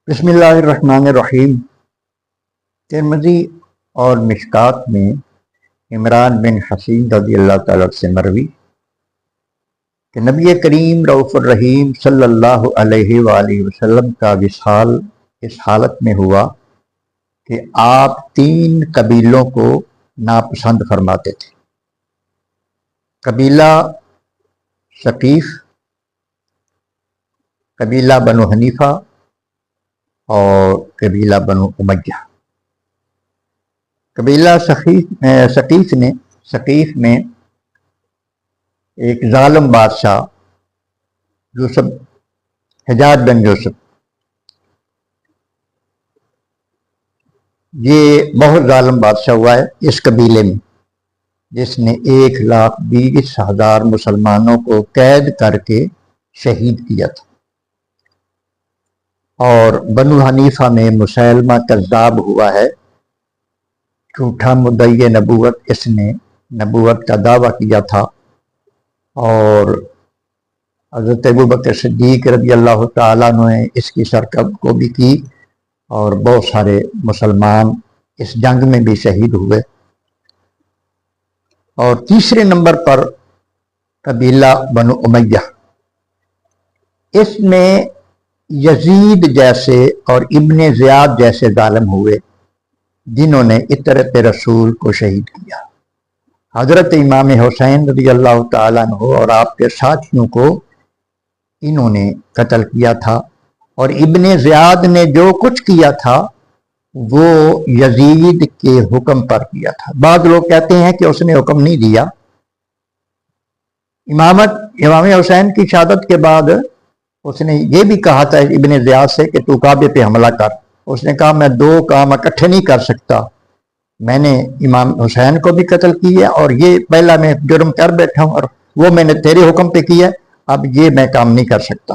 بسم اللہ الرحمن الرحیم۔ ترمذی اور مشکات میں عمران بن حسین رضی اللہ تعالیٰ سے مروی کہ نبی کریم رؤوف الرحیم صلی اللہ علیہ وآلہ وسلم کا وصال اس حالت میں ہوا کہ آپ 3 قبیلوں کو ناپسند فرماتے تھے۔ قبیلہ ثقیف، قبیلہ بنو حنیفہ اور قبیلہ بنو امیہ۔ قبیلہ ثقیف میں ایک ظالم بادشاہ یوسف، حجاج بن یوسف، یہ بہت ظالم بادشاہ ہوا ہے اس قبیلے میں، جس نے 1,20,000 مسلمانوں کو قید کر کے شہید کیا تھا۔ اور بنو حنیفہ میں مسیلمہ کذاب ہوا ہے، جھوٹا مدعی نبوت، اس نے نبوت کا دعویٰ کیا تھا اور حضرت ابوبکر صدیق رضی اللہ تعالیٰ نے اس کی سرکب بھی کی اور بہت سارے مسلمان اس جنگ میں بھی شہید ہوئے۔ اور تیسرے نمبر پر قبیلہ بنو امیہ، اس میں یزید جیسے اور ابن زیاد جیسے ظالم ہوئے جنہوں نے اطرت رسول کو شہید کیا۔ حضرت امام حسین رضی اللہ تعالیٰ عنہ اور آپ کے ساتھیوں کو انہوں نے قتل کیا تھا، اور ابن زیاد نے جو کچھ کیا تھا وہ یزید کے حکم پر کیا تھا۔ بعض لوگ کہتے ہیں کہ اس نے حکم نہیں دیا۔ امام حسین کی شہادت کے بعد اس نے یہ بھی کہا تھا ابن زیاد سے کہ تو کعبے پہ حملہ کر۔ اس نے کہا میں 2 کام اکٹھے نہیں کر سکتا، میں نے امام حسین کو بھی قتل کیا اور یہ پہلا میں جرم کر بیٹھا ہوں، اور وہ میں نے تیرے حکم پہ کیا، اب یہ میں کام نہیں کر سکتا۔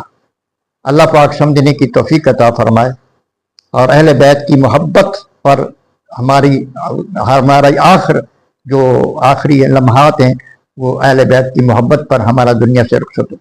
اللہ پاک سمجھنے کی توفیق عطا فرمائے، اور اہل بیت کی محبت پر ہمارا آخری لمحات ہیں وہ اہل بیت کی محبت پر ہمارا دنیا سے رخصت ہو۔